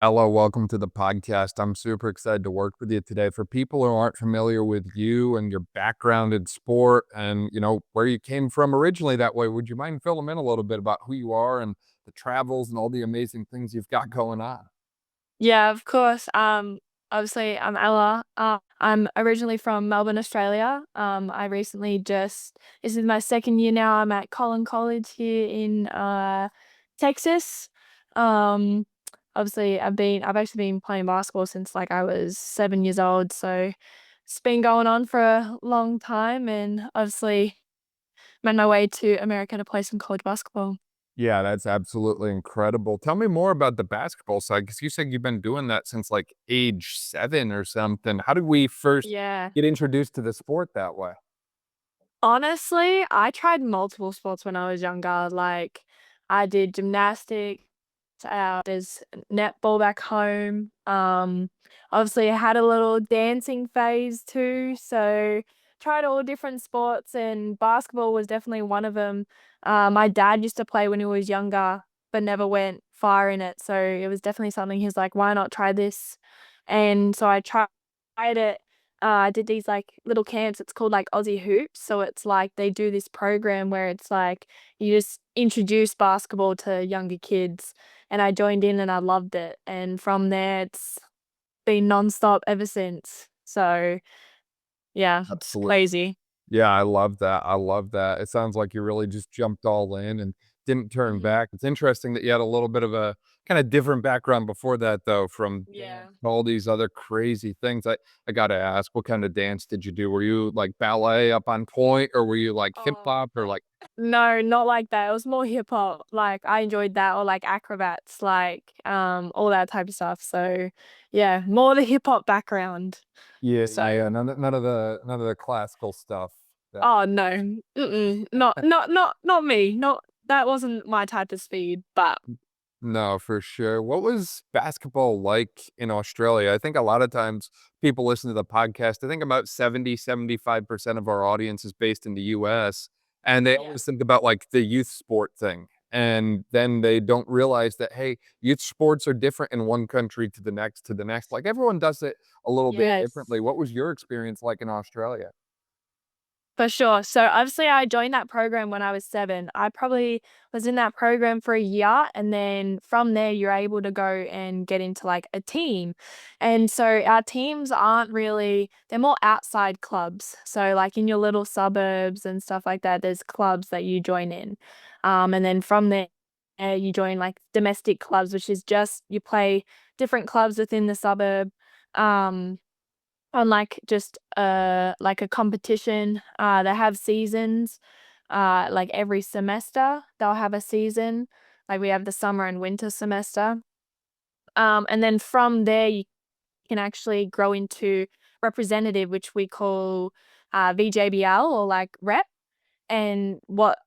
Ella, welcome to the podcast. I'm super excited to work with you today. For people who aren't familiar with you and your background in sport and, where you came from originally that way, would you mind filling them in a little bit about who you are and the travels and all the amazing things you've got going on? Yeah, of course. Obviously, I'm Ella. I'm originally from Melbourne, Australia. I recently this is my second year now. I'm at Collin College here in Texas. Um, Obviously, I've actually been playing basketball since like I was 7 years old. So it's been going on for a long time, and obviously made my way to America to play some college basketball. Yeah, that's absolutely incredible. Tell me more about the basketball side because you said you've been doing that since like age 7 or something. How did we first Yeah. get introduced to the sport that way? Honestly, I tried multiple sports when I was younger. Like, I did gymnastics, there's netball back home. Obviously, I had a little dancing phase too. So, tried all different sports, and basketball was definitely one of them. My dad used to play when he was younger, but never went far in it. So, it was definitely something he's like, why not try this? And so, I tried it. I did these like little camps. It's called like Aussie Hoops. So it's like they do this program where it's like you just introduce basketball to younger kids. And I joined in and I loved it. And from there, it's been nonstop ever since. So yeah, it's Absolutely. crazy. Yeah, I love that. I love that. It sounds like you really just jumped all in and didn't turn Mhm. back. It's interesting that you had a little bit of a kinda different background before that though, from dance Yeah. and all these other crazy things. I gotta ask, what kinda dance did you do? Were you like ballet up on point, or were you like hip Oh, hop or like no, not like that. It was more hip hop. Like I enjoyed that or like acrobats, like all that type of stuff. So yeah, more the hip hop background. yeah, So yeah, none of the classical stuff. That oh, no. Mm-mm. Not me. Not that wasn't my type of speed, but No, for sure. What was basketball like in Australia? I think a lot of times people listen to the podcast. I think about 75% of our audience is based in the US, and they yeah. always think about like the youth sport thing. And then they don't realize that, hey, youth sports are different in one country to the next to the next. Like everyone does it a little bit Yes. differently. What was your experience like in Australia? For sure. So obviously I joined that program when I was 7. I probably was in that program for a year, and then from there you're able to go and get into like a team. And so our teams aren't really they're more outside clubs. So like in your little suburbs and stuff like that, there's clubs that you join in. And then from there you join like domestic clubs, which is just you play different clubs within the suburb. Um on like a competition. They have seasons, like every semester they'll have a season. Like we have the summer and winter semester. And then from there you can actually grow into representative, which we call VJBL or like rep. And what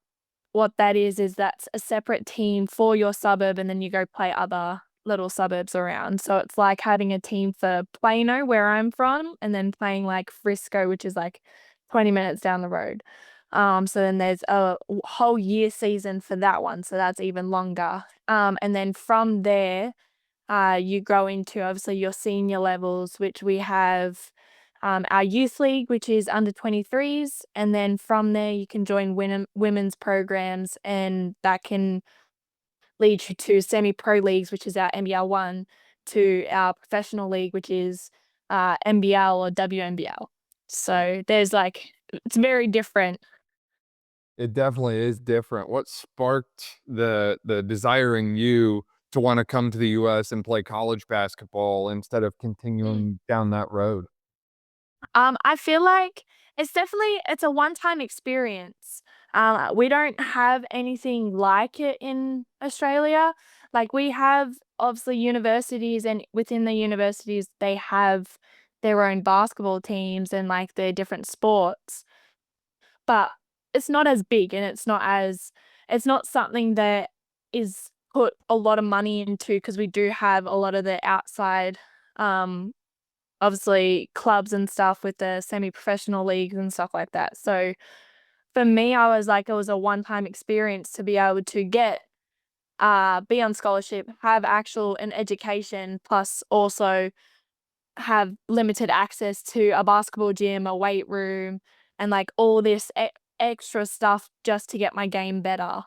that is that's a separate team for your suburb, and then you go play other little suburbs around. So it's like having a team for Plano, where I'm from, and then playing like Frisco, which is like 20 minutes down the road. So then there's a whole year season for that one, so that's even longer. And then from there, you grow into obviously your senior levels, which we have our youth league, which is under 23s. And then from there, you can join women's programs, and that can lead you to semi pro leagues, which is our NBL1, to our professional league, which is NBL or WNBL. So there's like, it's very different. It definitely is different. What sparked the desiring you to wanna come to the US and play college basketball instead of continuing down that road? I feel like it's a one-time experience. We don't have anything like it in Australia. Like we have obviously universities, and within the universities they have their own basketball teams and like their different sports. But it's not as big, and it's not something that is put a lot of money into, because we do have a lot of the outside um obviously clubs and stuff with the semi-professional leagues and stuff like that. So for me, I was like, it was a one-time experience to be able to get be on scholarship, have actual an education, plus also have limited access to a basketball gym, a weight room, and like all this extra stuff just to get my game better.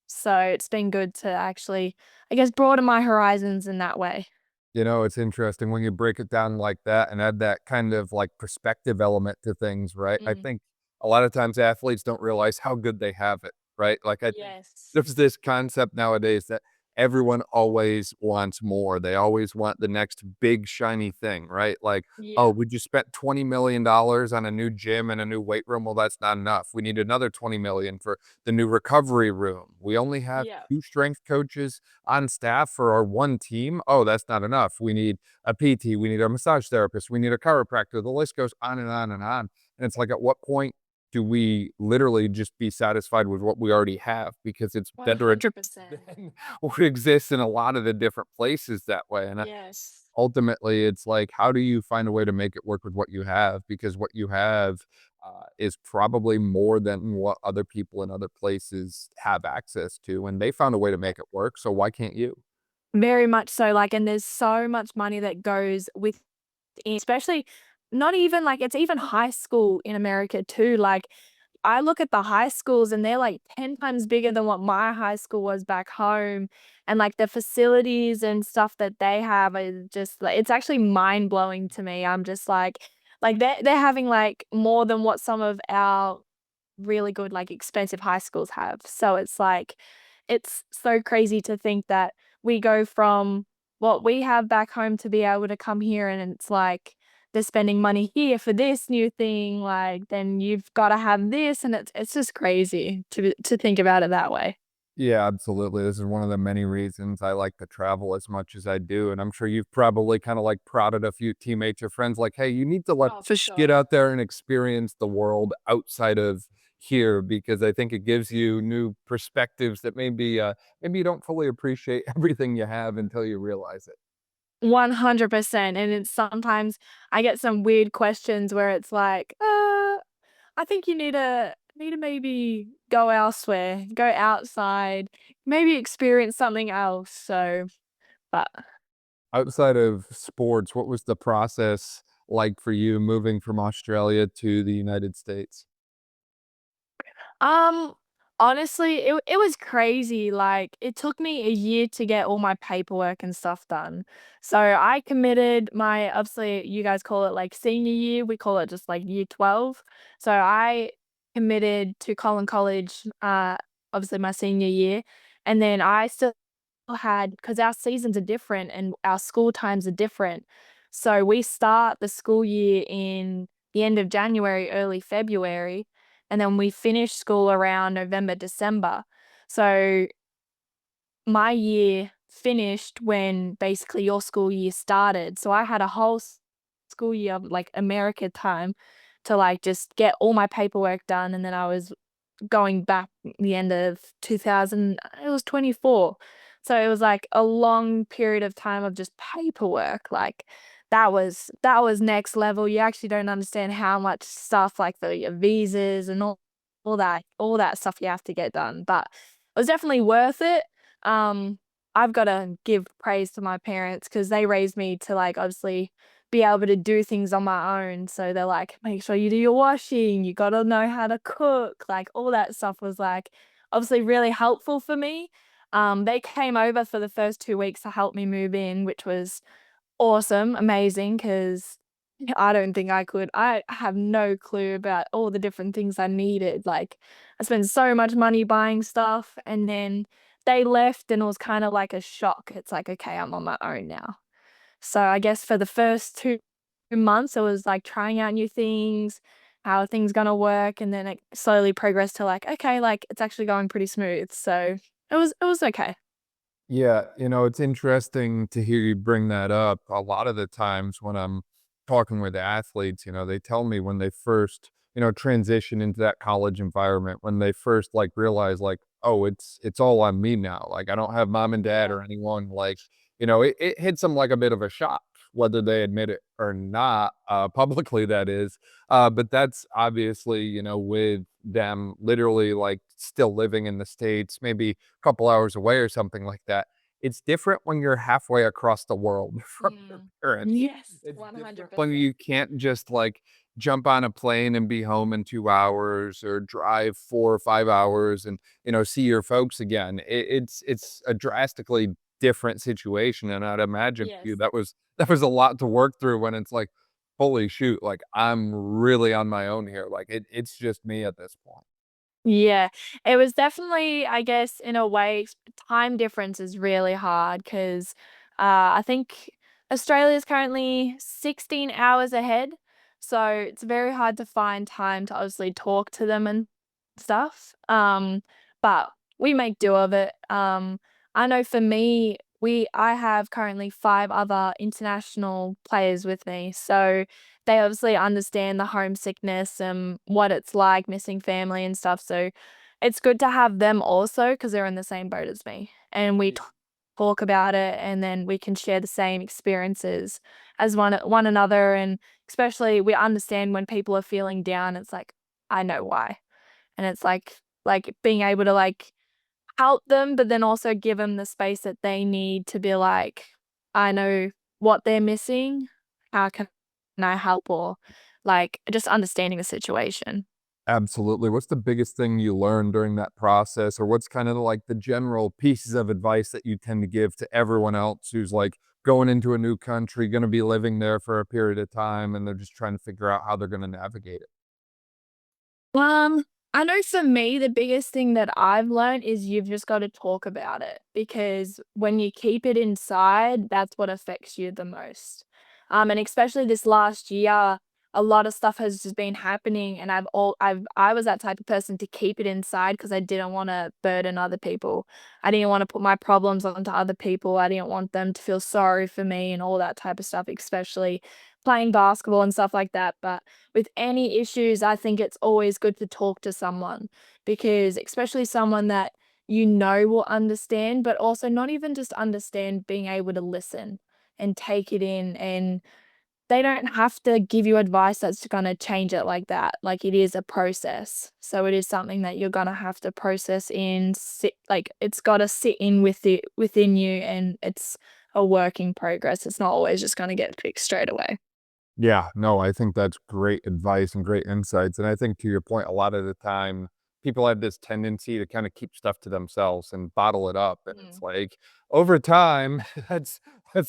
So it's been good to actually, I guess, broaden my horizons in that way. You know, it's interesting when you break it down like that and add that kind of like perspective element to things, right? I Mm. think a lot of times athletes don't realize how good they have it, right? Like I think Yes. there's this concept nowadays that everyone always wants more. They always want the next big shiny thing, right? Like, oh, Yeah. we just spent $20 million on a new gym and a new weight room. Well, that's not enough. We need another 20 million for the new recovery room. We only have Yeah. two strength coaches on staff for our one team. Oh, that's not enough. We need a PT, we need a massage therapist, we need a chiropractor. The list goes on and on and on. And it's like, at what point do we literally just be satisfied with what we already have? Because it's better than 100%. what exists in a lot of the different places that way. And Yes. ultimately, it's like, how do you find a way to make it work with what you have? Because what you have is probably more than what other people in other places have access to. And they found a way to make it work. So why can't you? Very much so, like, and there's so much money that goes with, especially not even like it's even high school in America too. Like, I look at the high schools and they're like 10 times bigger than what my high school was back home. And like the facilities and stuff that they have is just like it's actually mind blowing to me. I'm just like they're having like more than what some of our really good, like, expensive high schools have. So it's like it's so crazy to think that we go from what we have back home to be able to come here, and it's like they're spending money here for this new thing, like, then you've gotta have this, and it's just crazy to think about it that way. Yeah, absolutely. This is one of the many reasons I like to travel as much as I do. And I'm sure you've probably kind of like prodded a few teammates or friends like, hey, you need to Oh, for get sure. out there and experience the world outside of here because I think it gives you new perspectives that maybe you don't fully appreciate everything you have until you realize it. 100%, and it's sometimes I get some weird questions where it's like, I think you need to maybe go elsewhere, go outside, maybe experience something else." So, but Outside of sports, what was the process like for you moving from Australia to the United States? Um, honestly, it was crazy, like, it took me a year to get all my paperwork and stuff done. So, I committed my obviously, you guys call it, like, senior year, we call it just, like, year 12. So, I committed to Collin College, obviously my senior year, and then I still had because our seasons are different and our school times are different. So, we start the school year in the end of January, early February, and then we finish school around November, December. So my year finished when basically your school year started. So I had a whole school year of like America time to like just get all my paperwork done. And then I was going back the end of 2000, it was 24. So it was like a long period of time of just paperwork. Like that was next level. You actually don't understand how much stuff like the your visas and all that stuff you have to get done. But it was definitely worth it. Um, I've gotta give praise to my parents because they raised me to, like, obviously be able to do things on my own, so they're like, "Make sure you do your washing, you gotta know how to cook," like, all that stuff was, like, obviously really helpful for me. They came over for the first 2 weeks to help me move in, which was awesome, amazing, 'cause I don't think I could. I have no clue about all the different things I needed, like, I spent so much money buying stuff, and then they left, and it was kinda like a shock. It's like, "Okay, I'm on my own now." So, I guess for the first 2 months, it was, like, trying out new things, how are things gonna work, and then it slowly progressed to, like, okay, like, it's actually going pretty smooth, so it was okay. Yeah, it's interesting to hear you bring that up. A lot of the times when I'm talking with athletes, they tell me when they first, transition into that college environment, when they first like realize like, oh, it's all on me now. Like I don't have mom and dad Yeah. or anyone like, it hits them like a bit of a shock, whether they admit it or not, publicly that is. But that's obviously, with them literally like still living in the States, maybe a couple hours away or something like that. It's different when you're halfway across the world from your Mm. parents. Yes, It's different when 100%. you can't just like jump on a plane and be home in 2 hours or drive 4 or 5 hours and see your folks again. It's a drastically different situation, and I'd imagine for you Yes. that was a lot to work through when it's like, holy shoot, like I'm really on my own here. Like it's just me at this point. Yeah, it was definitely, I guess, in a way, time difference is really hard 'cause, I think Australia's currently 16 hours ahead, so it's very hard to find time to obviously talk to them and stuff, but we make do of it. I know for me, I have currently 5 other international players with me, so they obviously understand the homesickness and what it's like missing family and stuff, so it's good to have them also because 'cause they're in the same boat as me, and we talk about it, and then we can share the same experiences as one another, and especially we understand when people are feeling down, it's like, "I know why," and it's like being able to, like, help them, but then also give them the space that they need to be like, "I know what they're missing. How can I help?" Or, like, just understanding the situation. Absolutely. What's the biggest thing you learned during that process, or what's kind of like the general pieces of advice that you tend to give to everyone else who's like going into a new country, going to be living there for a period of time, and they're just trying to figure out how they're going to navigate it? Um, I know for me, the biggest thing that I've learned is you've just gotta talk about it because when you keep it inside, that's what affects you the most. And especially this last year, a lot of stuff has just been happening, and I was that type of person to keep it inside because I didn't wanna burden other people. I didn't wanna put my problems onto other people. I didn't want them to feel sorry for me and all that type of stuff, especially playing basketball and stuff like that, but with any issues, I think it's always good to talk to someone because especially someone that you know will understand, but also not even just understand, being able to listen and take it in. And they don't have to give you advice that's going to change it like that. Like it is a process. So it is something that you're going to have to process in, sit, like it's got to sit in with it within you, and it's a work in progress. It's not always just going to get fixed straight away. Yeah, no, I think that's great advice and great insights. And I think to your point, a lot of the time people have this tendency to kind of keep stuff to themselves and bottle it up. And it's Mm. like over time, that's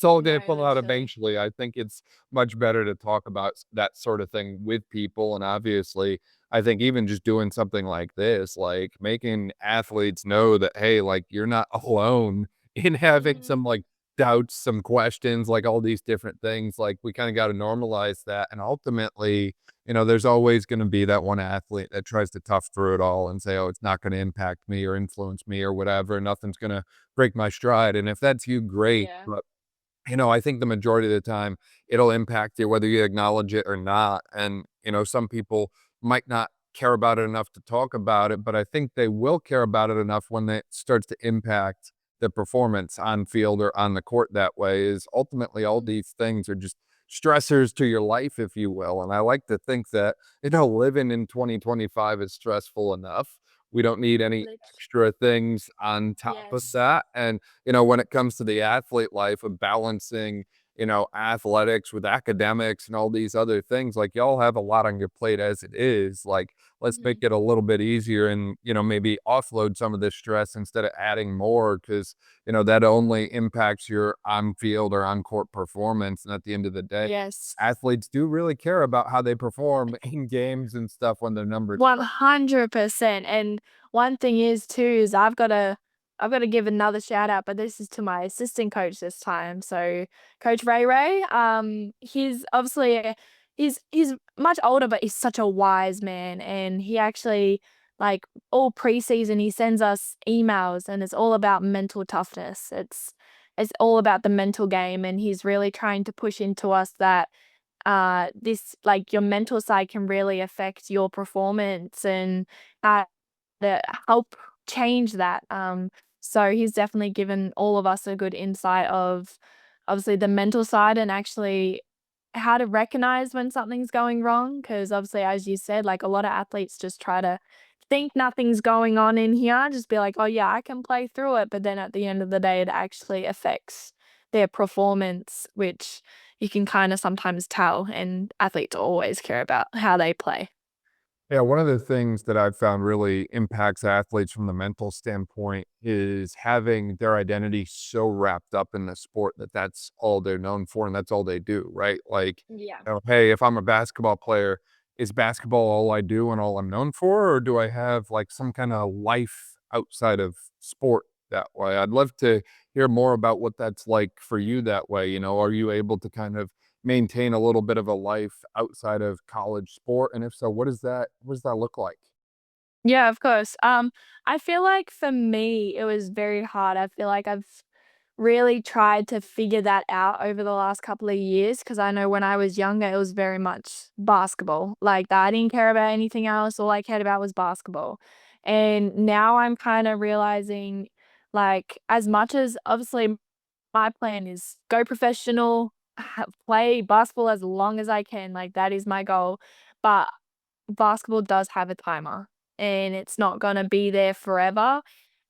all gonna No, pull out literally. eventually. I think it's much better to talk about that sort of thing with people. And obviously, I think even just doing something like this, like making athletes know that, hey, like you're not alone in having Mhm. some like doubts, some questions, like all these different things. Like we kind of got to normalize that. And ultimately, there's always going to be that one athlete that tries to tough through it all and say, oh, it's not going to impact me or influence me or whatever. Nothing's going to break my stride. And if that's you, great. Yeah. But I think the majority of the time it'll impact you whether you acknowledge it or not. And, some people might not care about it enough to talk about it, but I think they will care about it enough when it starts to impact the performance on field or on the court that way. Is ultimately all Mhm. these things are just stressors to your life, if you will. And I like to think that, living in 2025 is stressful enough. We don't need any Lit extra things on top of Yes. that. And when it comes to the athlete life of balancing, athletics with academics and all these other things, like y'all have a lot on your plate as it is. Like, let's make Mhm. it a little bit easier and, maybe offload some of this stress instead of adding more because, that only impacts your on field or on court performance. And at the end of the day, Yes. athletes do really care about how they perform in games and stuff when their numbers. 100%, and one thing is too is I've gotta give another shout out, but this is to my assistant coach this time. So Coach Ray, he's obviously he's much older, but he's such a wise man, and he actually, like, all preseason, he sends us emails, and it's all about mental toughness. It's all about the mental game, and he's really trying to push into us that this, like, your mental side can really affect your performance and uh, to help change that. So he's definitely given all of us a good insight of obviously the mental side and actually how to recognize when something's going wrong. Because obviously, as you said, like a lot of athletes just try to think nothing's going on in here, just be like, "Oh, yeah, I can play through it," but then at the end of the day, it actually affects their performance, which you can kinda sometimes tell, and athletes always care about how they play. Yeah, one of the things that I've found really impacts athletes from the mental standpoint is having their identity so wrapped up in the sport that that's all they're known for and that's all they do, right? Like, Yeah. hey, if I'm a basketball player, is basketball all I do and all I'm known for, or do I have like some kind of life outside of sport that way? I'd love to hear more about what that's like for you that way. Are you able to kind of maintain a little bit of a life outside of college sport? And if so, what does that look like? Yeah, of course. I feel like for me, it was very hard. I feel like I've really tried to figure that out over the last couple of years because I know when I was younger, it was very much basketball. Like that, I didn't care about anything else. All I cared about was basketball. And now I'm kind of realizing, like, as much as obviously my plan is go professional, play basketball as long as I can. Like that is my goal. But basketball does have a timer and it's not gonna be there forever.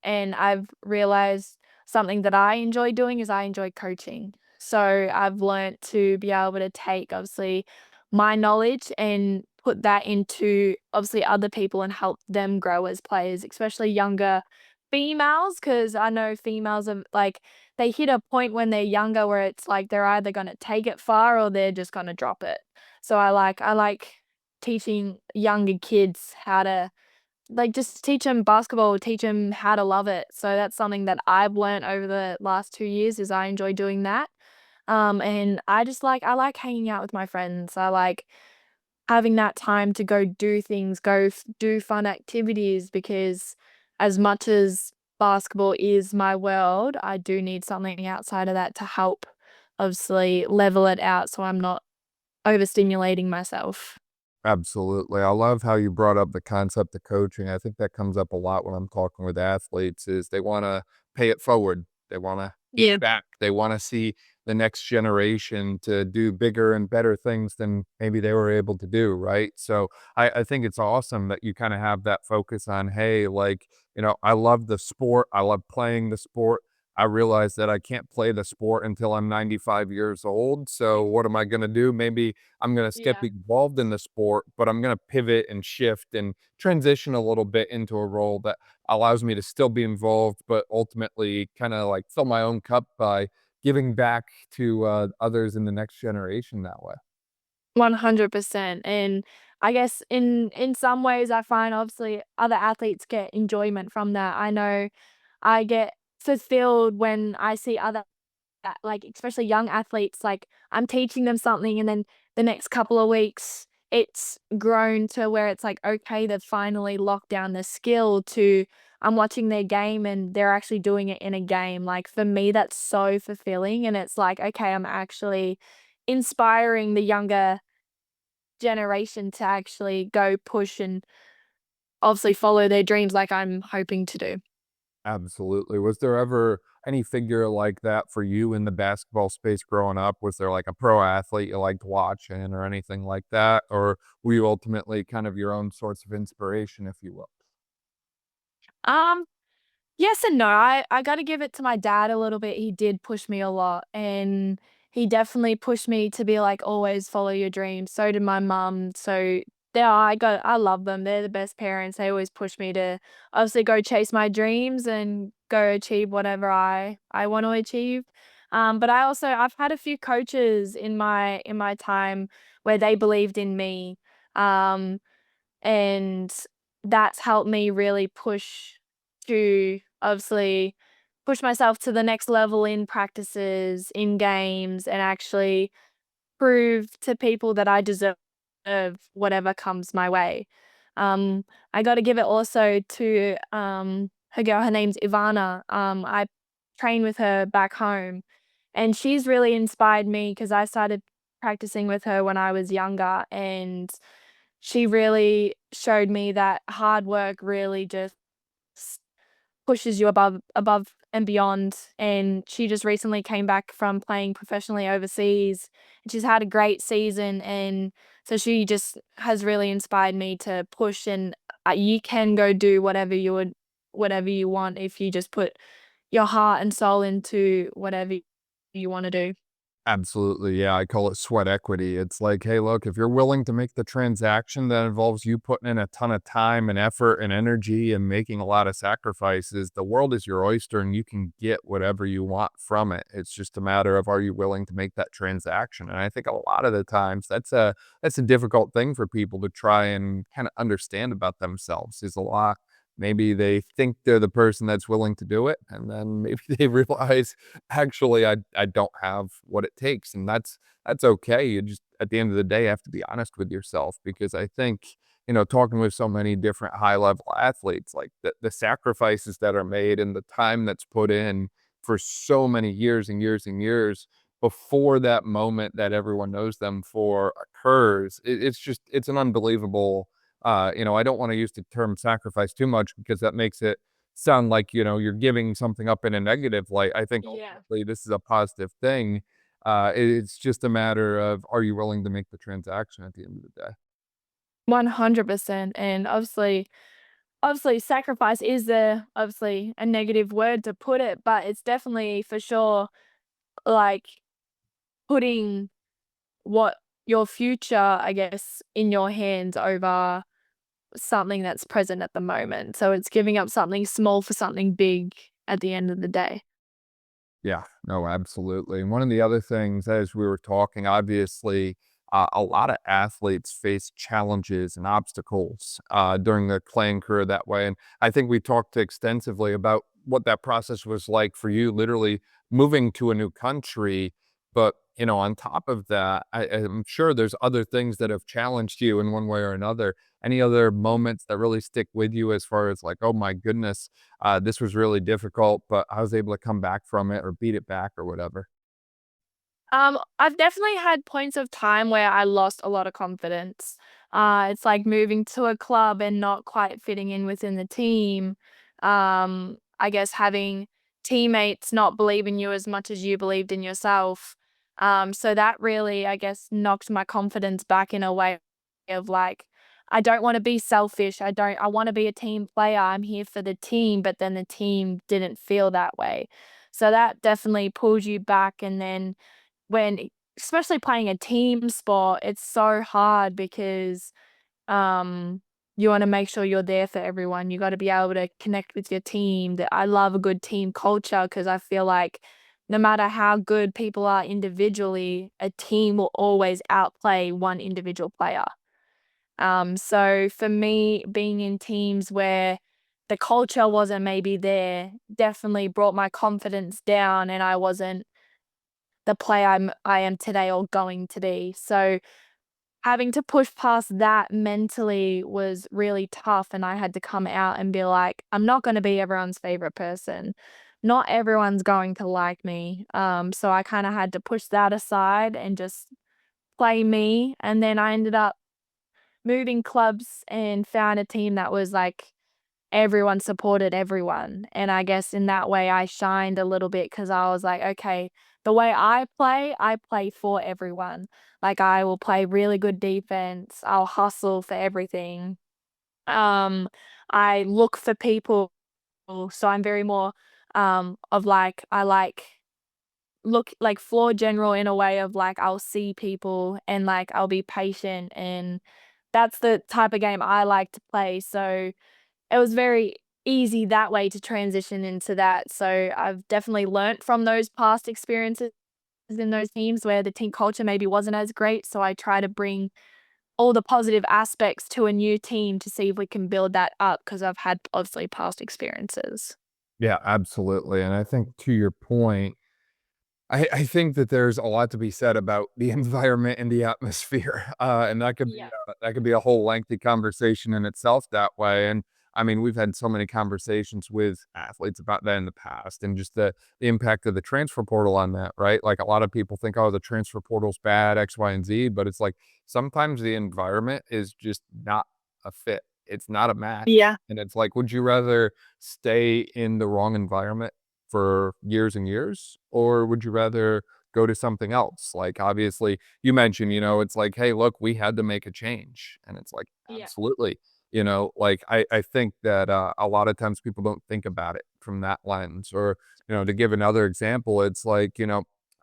And I've realized something that I enjoy doing is I enjoy coaching. So I've learnt to be able to take obviously my knowledge and put that into obviously other people and help them grow as players, especially younger females, because I know females are like they hit a point when they're younger where it's like they're either gonna take it far or they're just gonna drop it. So I like teaching younger kids how to like, just teach them basketball, teach them how to love it. So that's something that I've learned over the last 2 years is I enjoy doing that. And I like hanging out with my friends. I like having that time to go do things, do fun activities because as much as basketball is my world, I do need something outside of that to help obviously level it out so I'm not overstimulating myself. Absolutely. I love how you brought up the concept of coaching. I think that comes up a lot when I'm talking with athletes is they want to pay it forward. They want to Yeah. give back. They want to see the next generation to do bigger and better things than maybe they were able to do, right? So I think it's awesome that you kind of have that focus on, hey, like, I love the sport. I love playing the sport. I realize that I can't play the sport until I'm 95 years old. So what am I going to do? Maybe I'm gonna get Yeah. involved in the sport, but I'm gonna pivot and shift and transition a little bit into a role that allows me to still be involved, but ultimately kinda like fill my own cup by giving back to, others in the next generation that way. 100%, and I guess in some ways, I find obviously other athletes get enjoyment from that. I know I get fulfilled when I see other like, especially young athletes, like, I'm teaching them something, and then the next couple of weeks, it's grown to where it's like, okay, they've finally locked down the skill to I'm watching their game, and they're actually doing it in a game. Like, for me, that's so fulfilling, and it's like, okay, I'm actually inspiring the younger generation to actually go push and obviously follow their dreams like I'm hoping to do. Absolutely. Was there ever any figure like that for you in the basketball space growing up? Was there like a pro athlete you liked watching or anything like that? Or were you ultimately kind of your own source of inspiration, if you will? Um, Yes and no. I gotta give it to my dad a little bit. He did push me a lot, and he definitely pushed me to be like, "Always follow your dreams." So did my mum. So I love them. They're the best parents. They always push me to obviously go chase my dreams and go achieve whatever I want to achieve. But I've had a few coaches in my time where they believed in me. Um, and that's helped me really push to obviously push myself to the next level in practices, in games, and actually prove to people that I deserve whatever comes my way. I got to give it also to her name's Ivana. I train with her back home, and she's really inspired me because I started practicing with her when I was younger, and she really showed me that hard work really just pushes you above and beyond, and she just recently came back from playing professionally overseas, and she's had a great season, and so she just has really inspired me to push and you can go do whatever you want if you just put your heart and soul into whatever you wanna do. Absolutely, yeah, I call it sweat equity. It's like, "Hey, look, if you're willing to make the transaction that involves you putting in a ton of time and effort and energy and making a lot of sacrifices, the world is your oyster and you can get whatever you want from it. It's just a matter of are you willing to make that transaction?" And I think a lot of the times that's a difficult thing for people to try and kinda understand about themselves, is a lot maybe they think they're the person that's willing to do it, and then maybe they realize actually, I don't have what it takes, and that's okay. You just at the end of the day have to be honest with yourself because I think, talking with so many different high level athletes, like the sacrifices that are made and the time that's put in for so many years and years and years before that moment that everyone knows them for occurs, it's an unbelievable. I don't want to use the term sacrifice too much because that makes it sound like, you're giving something up in a negative light. I think Yeah. ultimately this is a positive thing. It's just a matter of are you willing to make the transaction at the end of the day? 100%, and obviously sacrifice is obviously a negative word to put it, but it's definitely for sure, like, putting what your future, I guess, in your hands over something that's present at the moment. So it's giving up something small for something big at the end of the day. Yeah, no, absolutely. And one of the other things as we were talking, obviously, a lot of athletes face challenges and obstacles during their playing career that way. And I think we talked extensively about what that process was like for you, literally moving to a new country. But, on top of that, I'm sure there's other things that have challenged you in one way or another. Any other moments that really stick with you as far as like, oh my goodness, this was really difficult, but I was able to come back from it or beat it back or whatever. I've definitely had points of time where I lost a lot of confidence. It's like moving to a club and not quite fitting in within the team. I guess having teammates not believe in you as much as you believed in yourself. So that really, I guess, knocked my confidence back in a way of like, I don't want to be selfish. I want to be a team player. I'm here for the team, but then the team didn't feel that way. So that definitely pulls you back. And then when especially playing a team sport, it's so hard because, um, you wanna make sure you're there for everyone. You gotta be able to connect with your team. That I love a good team culture because I feel like no matter how good people are individually, a team will always outplay one individual player. So for me, being in teams where the culture wasn't maybe there definitely brought my confidence down, and I wasn't the player I am today or going to be. So having to push past that mentally was really tough, and I had to come out and be like, I'm not going to be everyone's favorite person. Not everyone's going to like me. So I kind of had to push that aside and just play me. And then I ended up moving clubs and found a team that was like everyone supported everyone, and I guess in that way I shined a little bit because I was like, "Okay, the way I play for everyone." Like, I will play really good defense, I'll hustle for everything. Um, I look for people, so I'm very more, of like I like look like floor general in a way of like I'll see people and like I'll be patient, and that's the type of game I like to play, so it was very easy that way to transition into that. So I've definitely learnt from those past experiences in those teams where the team culture maybe wasn't as great. So I try to bring all the positive aspects to a new team to see if we can build that up because I've had obviously past experiences. Yeah, absolutely. And I think to your point, I think that there's a lot to be said about the environment and the atmosphere, and Yeah. that could be a whole lengthy conversation in itself that way, and, I mean, we've had so many conversations with athletes about that in the past and just the impact of the transfer portal on that, right? Like, a lot of people think, "Oh, the transfer portal's bad, X, Y, and Z," but it's like, sometimes the environment is just not a fit. It's not a match, Yeah. and it's like, would you rather stay in the wrong environment for years and years, or would you rather go to something else? Like, obviously, you mentioned, it's like, "Hey, look, we had to make a change." And it's like, Yeah. absolutely. Like I think that a lot of times people don't think about it from that lens. Or, to give another example, it's like,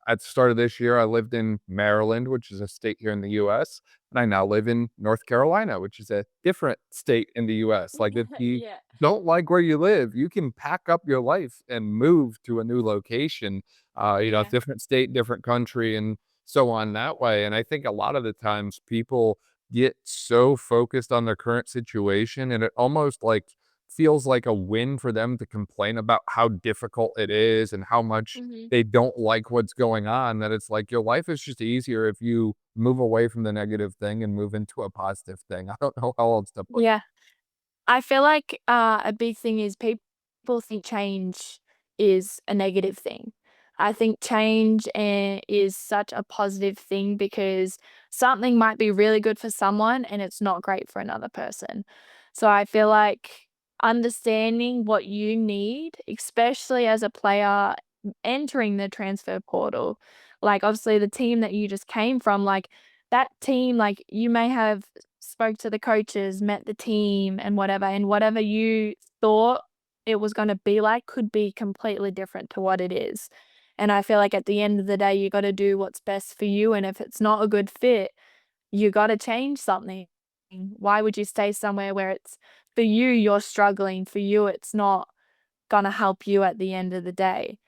at the start of this year, I lived in Maryland, which is a state here in the US, and I now live in North Carolina, which is a different state in the US. Like, if you Yeah. don't like where you live, you can pack up your life and move to a new location, Yeah. different state, different country, and so on that way. And I think a lot of the times people get so focused on their current situation, and it almost like feels like a win for them to complain about how difficult it is and how much Mhm. they don't like what's going on, that it's like your life is just easier if you move away from the negative thing and move into a positive thing. I don't know how else to put. Yeah. I feel like, a big thing is people think change is a negative thing. I think change, is such a positive thing because something might be really good for someone and it's not great for another person. So I feel like understanding what you need, especially as a player entering the transfer portal, like, obviously, the team that you just came from, like, that team, like, you may have spoke to the coaches, met the team and whatever you thought it was gonna be like could be completely different to what it is. And I feel like at the end of the day, you gotta do what's best for you, and if it's not a good fit, you gotta change something. Why would you stay somewhere where it's for you, you're struggling, for you, it's not gonna help you at the end of the day?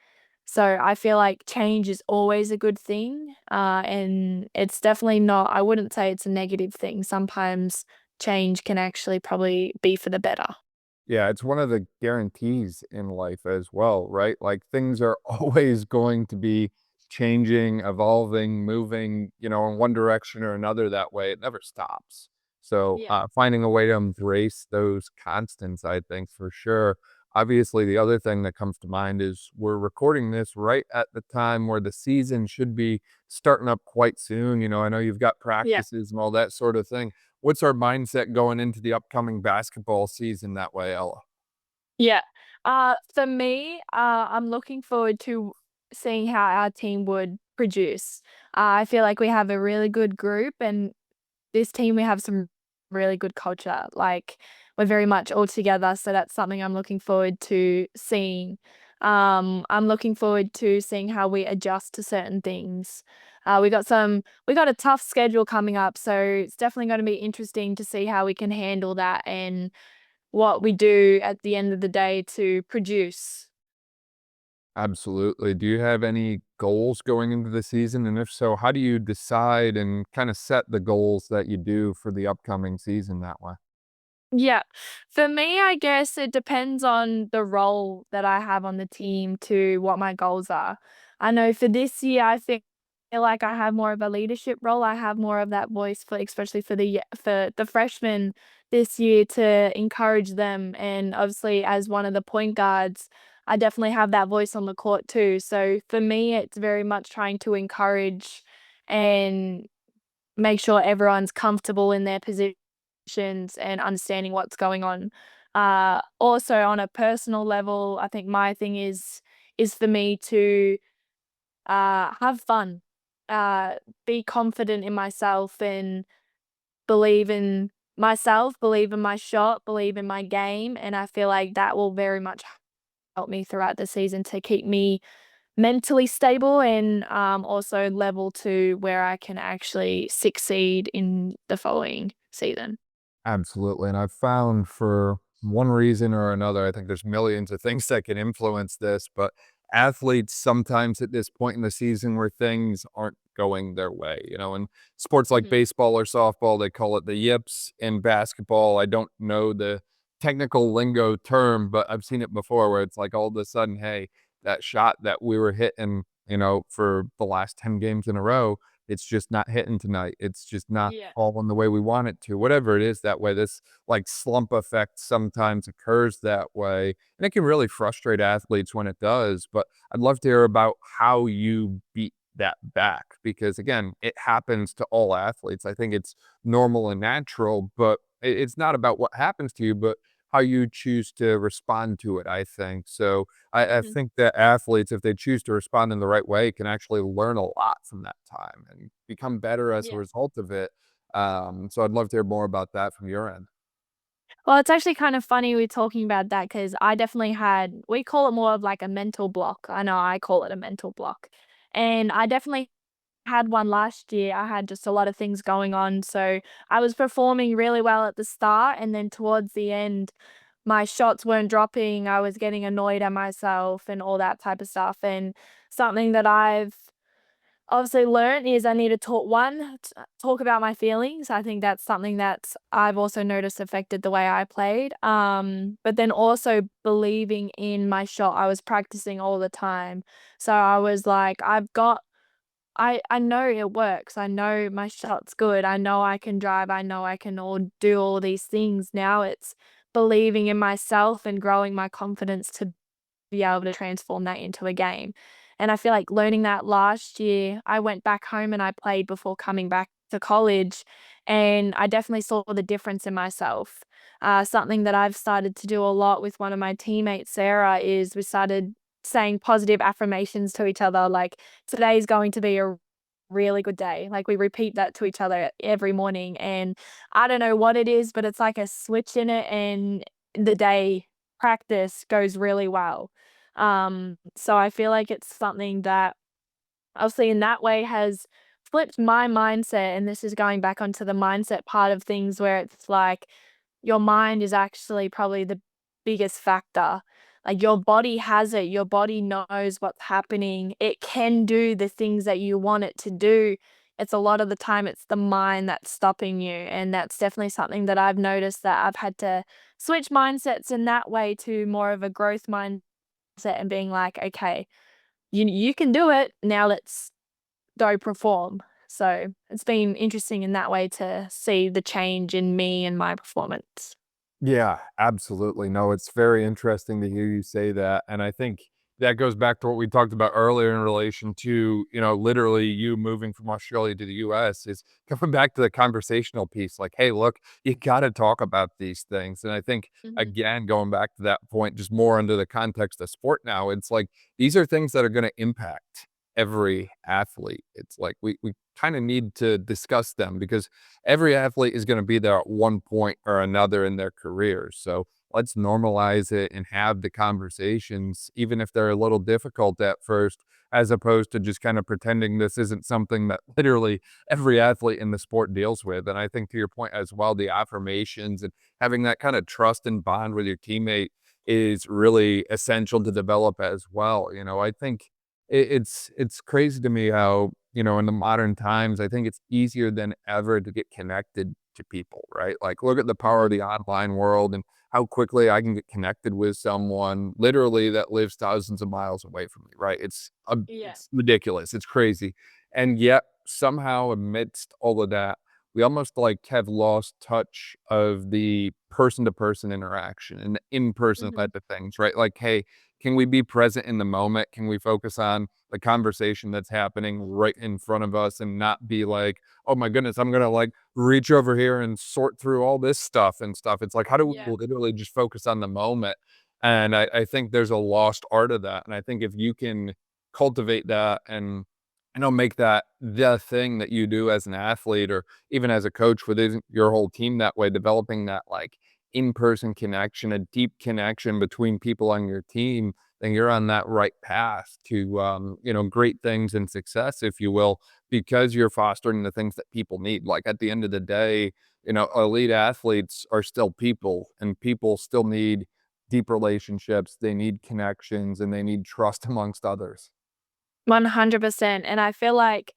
So I feel like change is always a good thing, and it's definitely not, I wouldn't say it's a negative thing. Sometimes change can actually probably be for the better. Yeah, it's one of the guarantees in life as well, right? Like things are always going to be changing, evolving, moving, in one direction or another that way. It never stops. So, Yeah. finding a way to embrace those constants, I think for sure. Obviously, the other thing that comes to mind is we're recording this right at the time where the season should be starting up quite soon. I know you've got Yeah. practices and all that sort of thing. What's our mindset going into the upcoming basketball season that way, Ella? Yeah. For me, I'm looking forward to seeing how our team would produce. I feel like we have a really good group, and this team, we have some really good culture. Like, we're very much all together, so that's something I'm looking forward to seeing. I'm looking forward to seeing how we adjust to certain things. We got a tough schedule coming up, so it's definitely gonna be interesting to see how we can handle that and what we do at the end of the day to produce. Absolutely. Do you have any goals going into the season? And if so, how do you decide and kind of set the goals that you do for the upcoming season that way? Yeah. For me, I guess it depends on the role that I have on the team to what my goals are. I know for this year, I feel like I have more of a leadership role. I have more of that voice for, especially for the freshmen this year, to encourage them. And obviously, as one of the point guards, I definitely have that voice on the court too. So for me, it's very much trying to encourage and make sure everyone's comfortable in their positions and understanding what's going on. Also on a personal level, I think my thing is for me to have fun, uh, be confident in myself and believe in believe in my shot, believe in my game, and I feel like that will very much help me throughout the season to keep me mentally stable and also level to where I can actually succeed in the following season. Absolutely. And I've found for one reason or another, I think there's millions of things that can influence this, but athletes sometimes at this point in the season where things aren't going their way, in sports like Mhm. baseball or softball, they call it the yips. In basketball, I don't know the technical lingo term, but I've seen it before where it's like all of a sudden, hey, that shot that we were hitting, for the last 10 games in a row, it's just not hitting tonight. It's just not Yeah. falling the way we want it to. Whatever it is that way, this like slump effect sometimes occurs that way. And it can really frustrate athletes when it does. But I'd love to hear about how you beat that back because again, it happens to all athletes. I think it's normal and natural, but it's not about what happens to you, but how you choose to respond to it, I think. So I Mhm. think that athletes, if they choose to respond in the right way, can actually learn a lot from that time and become better as a Yeah. result of it. So I'd love to hear more about that from your end. Well, it's actually kind of funny we're talking about that because I definitely we call it more of like a mental block. I know I call it a mental block. And I definitely had one last year. I had just a lot of things going on. So I was performing really well at the start. And then towards the end, my shots weren't dropping. I was getting annoyed at myself and all that type of stuff. And something that I've obviously learned is I need to talk about my feelings. I think that's something that I've also noticed affected the way I played. But then also believing in my shot. I was practicing all the time. So I was like, I know it works. I know my shot's good. I know I can drive. I know I can do all these things. Now it's believing in myself and growing my confidence to be able to transform that into a game. And I feel like learning that last year, I went back home and I played before coming back to college, and I definitely saw the difference in myself. Something that I've started to do a lot with one of my teammates, Sarah, is we started saying positive affirmations to each other, like, today's going to be a really good day. Like, we repeat that to each other every morning. And I don't know what it is, but it's like a switch in it, and the day practice goes really well. So I feel like it's something that obviously in that way has flipped my mindset. And this is going back onto the mindset part of things where it's like your mind is actually probably the biggest factor. Like your body has it, your body knows what's happening. It can do the things that you want it to do. It's a lot of the time it's the mind that's stopping you. And that's definitely something that I've noticed that I've had to switch mindsets in that way to more of a growth mindset and being like, okay, you can do it. Now let's go perform. So it's been interesting in that way to see the change in me and my performance. Yeah, absolutely. No, it's very interesting to hear you say that. And I think that goes back to what we talked about earlier in relation to, literally you moving from Australia to the US is coming back to the conversational piece. Like, hey, look, you got to talk about these things. And I think, Mhm. again, going back to that point, just more under the context of sport now, it's like these are things that are going to impact every athlete. It's like we kind of need to discuss them because every athlete is going to be there at one point or another in their career. So let's normalize it and have the conversations, even if they're a little difficult at first, as opposed to just kind of pretending this isn't something that literally every athlete in the sport deals with. And I think to your point as well, the affirmations and having that kind of trust and bond with your teammate is really essential to develop as well. I think it's crazy to me how in the modern times, I think it's easier than ever to get connected to people, right? Like, look at the power of Mhm. the online world and how quickly I can get connected with someone literally that lives thousands of miles away from me, right? Yeah. It's ridiculous. It's crazy. And yet, somehow, amidst all of that, we almost like have lost touch of the person to person interaction and the in person Mhm. type of things, right? Like, hey, can we be present in the moment? Can we focus on the conversation that's happening right in front of us and not be like, "Oh my goodness, I'm gonna, like, reach over here and sort through all this stuff and stuff." It's like, how do we Yeah. literally just focus on the moment? And I think there's a lost art of that, and I think if you can cultivate that and, make that the thing that you do as an athlete or even as a coach within your whole team that way, developing that, like, in-person connection, a deep connection between people on your team, then you're on that right path to, great things and success, if you will, because you're fostering the things that people need. Like at the end of the day, elite athletes are still people, and people still need deep relationships. They need connections and they need trust amongst others. 100%. And I feel like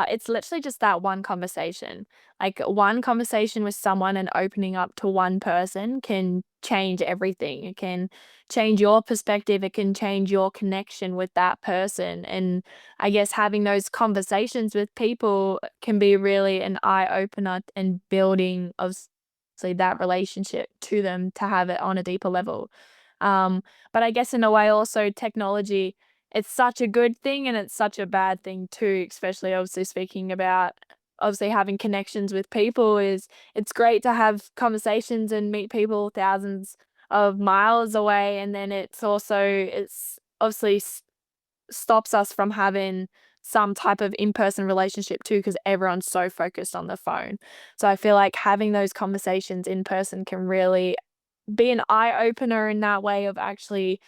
it's literally just that one conversation. Like one conversation with someone and opening up to one person can change everything. It can change your perspective. It can change your connection with that person. And I guess having those conversations with people can be really an eye opener and building of that relationship to them to have it on a deeper level. But I guess in a way also technology, it's such a good thing and it's such a bad thing too, especially obviously speaking about obviously having connections with people is it's great to have conversations and meet people thousands of miles away, and then it's also it's obviously stops us from having some type of in-person relationship too, because everyone's so focused on the phone. So I feel like having those conversations in person can really be an eye opener in that way of actually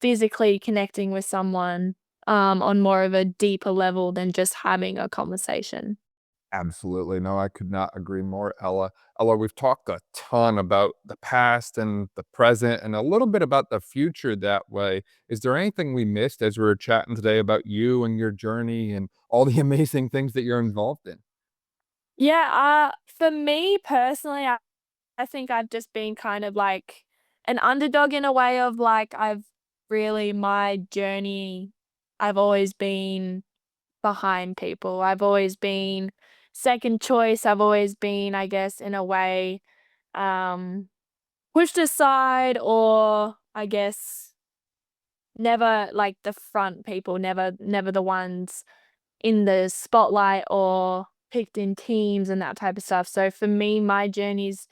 physically connecting with someone, on more of a deeper level than just having a conversation. Absolutely. No, I could not agree more, Ella. Ella, we've talked a ton about the past and the present and a little bit about the future that way. Is there anything we missed as we were chatting today about you and your journey and all the amazing things that you're involved in? Yeah, for me personally, I think I've just been kind of like an underdog in a way of like I've really my journey, I've always been behind people. I've always been second choice. I've always been, I guess, in a way, um, pushed aside, or I guess never like the front people, never the ones in the spotlight or picked in teams and that type of stuff. So for me, my journey's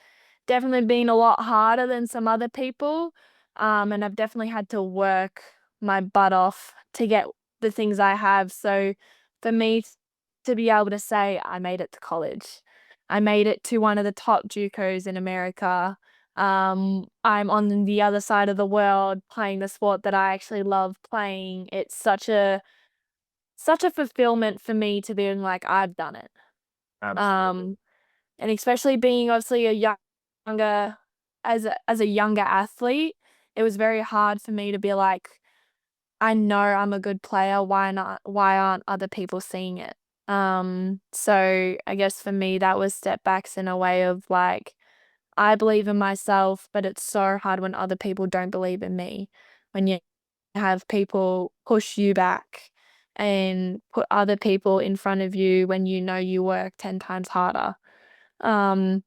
definitely been a lot harder than some other people. And I've definitely had to work my butt off to get the things I have. So for me to be able to say I made it to college, I made it to one of the top JUCOs in America. I'm on the other side of the world playing the sport that I actually love playing. It's such a fulfillment for me to being like, "I've done it." Absolutely. Um, and especially being obviously a younger as a younger athlete, it was very hard for me to be like, "I know I'm a good player, why aren't other people seeing it?" So I guess for me, that was setbacks in a way of like, I believe in myself, but it's so hard when other people don't believe in me. When you have people push you back and put other people in front of you when you know you work 10 times harder. Um,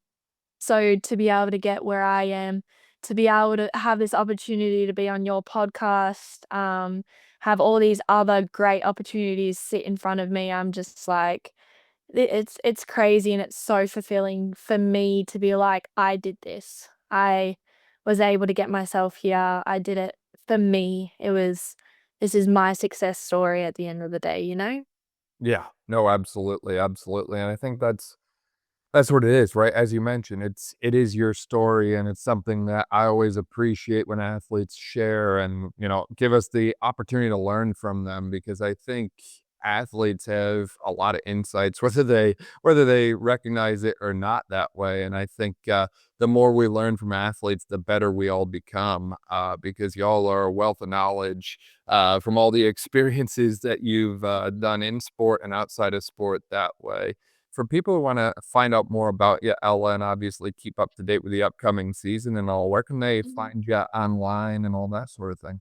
so to be able to get where I am, to be able to have this opportunity to be on your podcast, have all these other great opportunities sit in front of me, I'm just like, it's crazy and it's so fulfilling for me to be like, "I did this. I was able to get myself here. I did it for me." This is my success story at the end of the day, you know? Yeah. No, absolutely, absolutely. And I think that's what it is, right? As you mentioned, it is your story, and it's something that I always appreciate when athletes share and, give us the opportunity to learn from them because I think athletes have a lot of insights, whether they recognize it or not that way. And I think the more we learn from athletes, the better we all become, because y'all are a wealth of knowledge from all the experiences that you've done in sport and outside of sport that way. For people who wanna find out more about you, Ella, and obviously keep up to date with the upcoming season and all, where can they Mhm. find you online and all that sort of thing?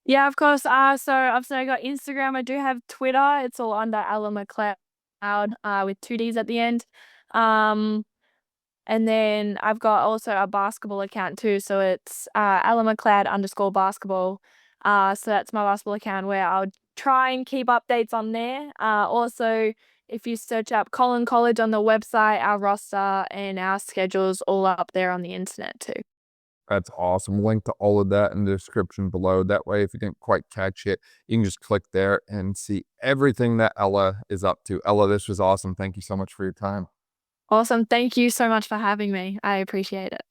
Yeah, of course. So obviously I got Instagram. I do have Twitter. It's all under Ella Macleod, with 2 Ds at the end. Um, and then I've got also a basketball account too. So it's Ella Macleod underscore basketball. So that's my basketball account where I'll try and keep updates on there. Also, if you search up Collin College on the website, our roster and our schedules all up there on the internet too. That's awesome. Link to all of that in the description below. That way, if you didn't quite catch it, you can just click there and see everything that Ella is up to. Ella, this was awesome. Thank you so much for your time. Awesome. Thank you so much for having me. I appreciate it.